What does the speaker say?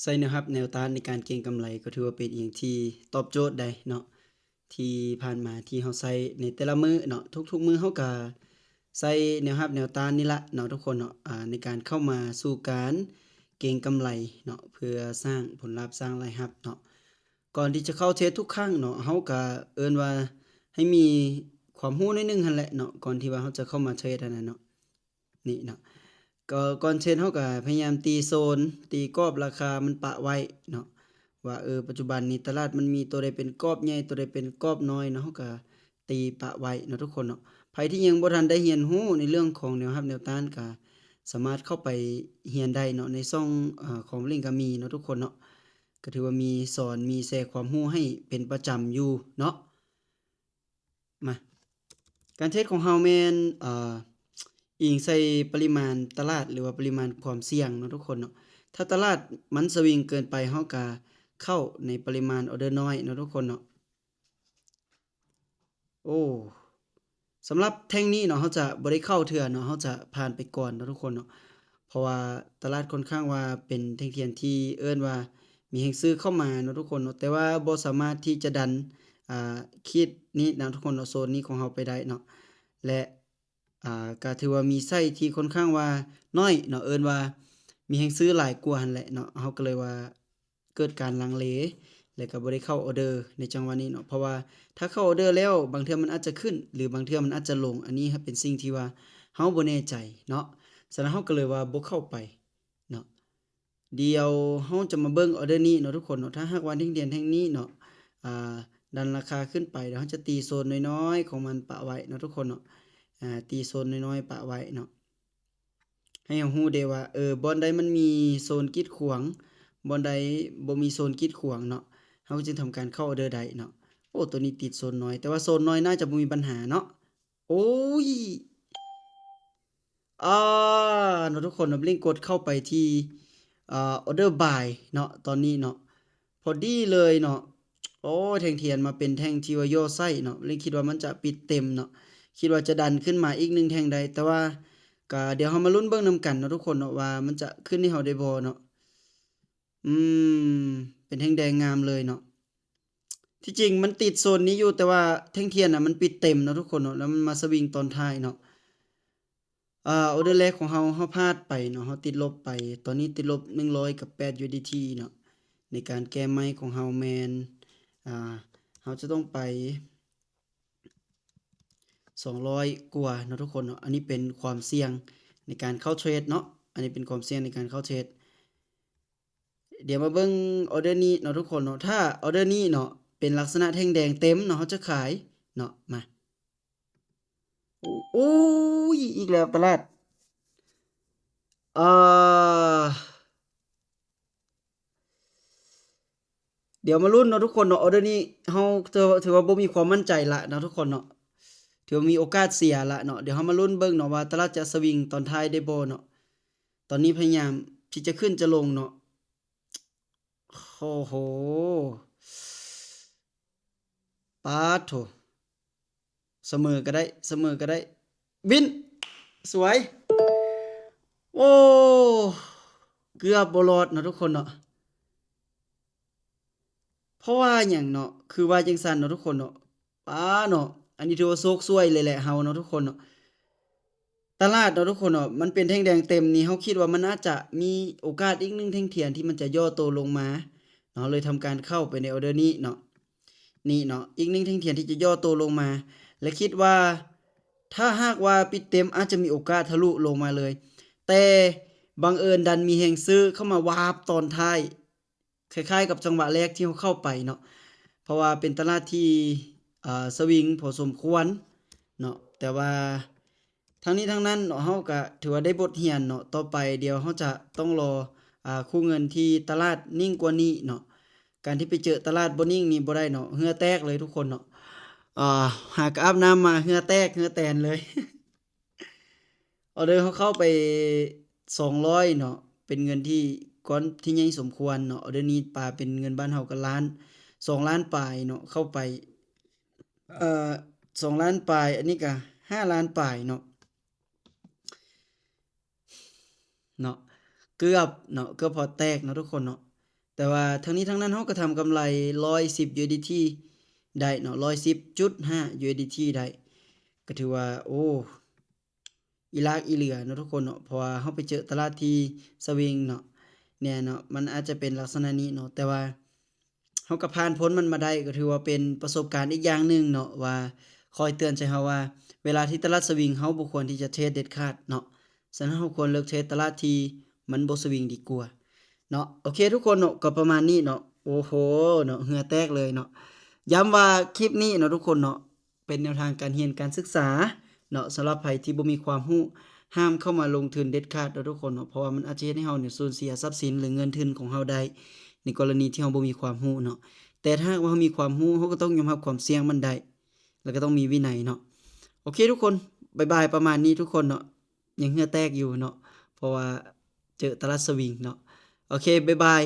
ใส่นะครับแนวต้านในการเก็งกำไรก็ถือว่าเป็นอีกที่ตอบโจทย์ได้เนาะที่ผ่านมาที่เราใช้ในแต่ละมื้อเนาะทุกๆมื้อเราก็ใส่แนวรับแนวต้านนี่ละเนาะทุกคนเนาะในการเข้ามาสู่การเก็งกำไรเนาะเพื่อสร้างผลลัพธ์สร้างรายรับเนาะก่อนที่จะเข้าเทรดทุกครั้งเนาะเราก็เอิ้นว่าให้มีความรู้หน่อยหนึ่งหั่นแหละเนาะก่อนที่ว่าเราจะเข้ามาเทรดอันนั้นเนาะนี่เนาะ ก็ก่อนเทรดเราก็พยายามตีโซนตีกรอบราคามันปะไว้เนาะว่าปัจจุบันนี้ตลาดมันมีตัวใดเป็นกรอบใหญ่ตัวใดเป็นกรอบน้อยเนาะเราก็ตีปะไว้เนาะทุกคนเนาะไผที่ยังบ่ทันได้เรียนรู้ในเรื่องของแนวรับแนวต้านก็สามารถเข้าไปเรียนได้เนาะในช่องของลิงก์ก็มีเนาะทุกคนเนาะก็ถือว่ามีสอนมีแชร์ความรู้ให้เป็นประจำอยู่เนาะมาการเทรดของเราแม่นอิงใส่ปริมาณตลาดหรือว่าปริมาณความเสี่ยงเนาะทุกคนเนาะถ้าตลาดมันสวิงเกินไปเราก็เข้าในปริมาณออเดอร์น้อยเนาะทุกคนเนาะโอ้สำหรับแท่งนี้เนาะเราจะบ่ได้เข้าเทื่อเนาะเราจะผ่านไปก่อนเนาะทุกคนเนาะเพราะว่าตลาดค่อนข้างว่าเป็นแท่งเทียนที่เอิ้นว่ามีแรงซื้อเข้ามาเนาะทุกคนเนาะแต่ว่าบ่สามารถที่จะดันอ่าขีดนี้นะทุกคนเนาะโซนนี้ของเราไปได้เนาะและก็ถือว่ามีไส้ที่ค่อนข้างว่าน้อยเนาะเอิ้นว่ามีแรงซื้อหลายกว่าหั่นแหละเนาะเราก็เลยว่าเกิดการลังเลแล้วก็บ่ได้เข้าออร์เดอร์ในจังหวะนี้เนาะเพราะว่าถ้าเข้าออร์เดอร์แล้วบางเทื่อมันอาจจะขึ้นหรือบางเทื่อมันอาจจะลงอันนี้ครับเป็นสิ่งที่ว่าเราบ่แน่ใจเนาะฉะนั้นเราก็เลยว่าบ่เข้าไปเนาะเดี๋ยวเราจะมาเบิ่งออร์เดอร์นี้เนาะทุกคนเนาะถ้าหากว่าแท่งเทียนแท่งนี้เนาะอ่าดันราคาขึ้นไปเดี๋ยวเราจะตีโซนน้อยๆของมันปะไว้เนาะทุกคนเนาะตีโซนน้อยๆปะไว้เนาะให้เรารู้ได้ว่าบ่อนใดมันมีโซนกีดขวางบ่อนใดบ่มีโซนกีดขวางเนาะเราจึงทำการเข้าออร์เดอร์ได้เนาะโอ้ตัวนี้ติดโซนน้อยแต่ว่าโซนน้อยน่าจะบ่มีปัญหาเนาะโอ้ยอาเนาะทุกคนเนาะลิงกดเข้าไปที่ออร์เดอร์บายเนาะตอนนี้เนาะพอดีเลยเนาะโอ้แท่งเทียนมาเป็นแท่งที่ว่าย่อไส้เนาะลิงคิดว่ามันจะปิดเต็มเนาะคิดว่าจะดันขึ้นมาอีก1แท่งใดแต่ว่าก็เดี๋ยวเรามาลุ้นเบิ่งนำกันเนาะทุกคนเนาะว่ามันจะขึ้นให้เราได้บ่เนาะอืมเป็นแท่งแดงงามเลยเนาะที่จริงมันติดโซนนี้อยู่แต่ว่าแท่งเทียนน่ะมันปิดเต็มเนาะทุกคนเนาะแล้วมันมาสวิงตอนท้ายเนาะ ออร์เดอร์แรกของเราพลาดไปเนาะเราติดลบไปตอนนี้ติดลบ100กับ8 USDT เนาะในการแก้ไม้ของเราแม่นอ่าเราจะต้องไป200กว่าเนาะทุกคนเนาะอันนี้เป็นความเสี่ยงในการเข้าเทรดเนาะอันนี้เป็นความเสี่ยงในการเข้าเทรดเดี๋ยวมาเบิ่งออร์เดอร์นี้เนาะทุกคนเนาะถ้าออร์เดอร์นี้เนาะเป็นลักษณะแท่งแดงเต็มเนาะเราจะขายเนาะมาโอ้ยอีกแล้วตลาดอ่า เดี๋ยวมาลุ้นเนาะทุกคนเนาะออเดอร์นี้เราถือว่าบ่มีความมั่นใจละเนาะทุกคนเนาะถือว่ามีโอกาสเสียละเนาะเดี๋ยวเรามาลุ้นเบิ่งเนาะว่าตลาดจะสวิงตอนท้ายได้บ่เนาะตอนนี้พยายามที่จะขึ้นจะลงเนาะโอ้โฮป๊าดโถเสมอก็ได้เสมอก็ได้วินสวยโอ้เกือบบ่รอดเนาะทุกคนเนาะเพราะว่าหยังเนาะคือว่าจังซั่นเนาะทุกคนเนาะป๊าเนาะอันนี้ถือว่าโชคซวยเลยแหละเฮาเนาะทุกคนเนาะ ตลาดเนาะทุกคนเนาะมันเป็นแท่งแดงเต็มนี่เราคิดว่ามันน่าจะมีโอกาสอีก1แท่งเทียนที่มันจะย่อตัวลงมาเนาะเลยทำการเข้าไปในออร์เดอร์นี้เนาะนี่เนาะอีก1แท่งเทียนที่จะย่อตัวลงมาและคิดว่าถ้าหากว่าปิดเต็มอาจจะมีโอกาสทะลุลงมาเลยแต่บังเอิญดันมีแรงซื้อเข้ามาวาบตอนท้ายคล้ายๆกับจังหวะแรกที่เราเข้าไปเนาะเพราะว่าเป็นตลาดที่สวิงพอสมควรเนาะแต่ว่าทั้งนี้ทั้งนั้นเนาะเราก็ถือว่าได้บทเรียนเนาะต่อไปเดี๋ยวเราจะต้องรอคู่เงินที่ตลาดนิ่งกว่านี้เนาะการที่ไปเจอตลาดบ่นิ่งนี่บ่ได้เนาะเหงื่อแตกเลยทุกคนเนาะอ่าหากอาบน้ำมาเหงื่อแตกเหงื่อแตนเลยออเดอร์เราเข้าไป200เนาะเป็นเงินที่ก้อนที่ใหญ่สมควรเนาะออเดอร์นี้ปาเป็นเงินบ้านเราก็ล้าน2ล้านปลายเนาะเข้าไปเอ่อ2ล้านปลายอันนี้ก็5ล้านปลายเนาะ เนาะเกือบเนาะเกือบพอแตกเนาะทุกคนเนาะ แต่ว่าทั้งนี้ทั้งนั้นเราก็ทำกำไร110 USDT ได้เนาะ 110.5 USDT ได้ก็ถือว่าโอ้อีหลากอีเหลือเนาะทุกคนเนาะเพราะว่าเราไปเจอตลาดที่สวิงเนาะเนี่ยเนาะมันอาจจะเป็นลักษณะนี้เนาะแต่ว่าเราก็ผ่านพ้นมันมาได้ก็ถือว่าเป็นประสบการณ์อีกอย่างหนึ่งเนาะว่าคอยเตือนใจเราว่าเวลาที่ตลาดสวิงเราบ่ควรที่จะเทรดเด็ดขาดเนาะฉะนั้นเราควรเลิกเทรดตลาดที่มันบ่สวิงดีกว่าเนาะโอเคทุกคนเนาะก็ประมาณนี้เนาะโอ้โฮเนาะเหงื่อแตกเลยเนาะย้ำว่าคลิปนี้เนาะทุกคนเนาะเป็นแนวทางการเรียนการศึกษาเนาะสำหรับไผที่บ่มีความรู้ห้ามเข้ามาลงทุนเด็ดขาดเนาะทุกคนเนาะเพราะว่ามันอาจจะเฮ็ดให้เราเนี่ยสูญเสียทรัพย์สินหรือเงินทุนของเราได้ในกรณีที่เราบ่มีความรู้เนาะแต่ถ้าหากว่าเรามีความรู้เราก็ต้องยอมรับความเสี่ยงมันได้แล้วก็ต้องมีวินัยเนาะโอเคทุกคนบ๊ายบายประมาณนี้ทุกคนเนาะยังเหงื่อแตกอยู่เนาะเพราะว่าเจอตลาดสวิงเนาะโอเคบ๊ายบาย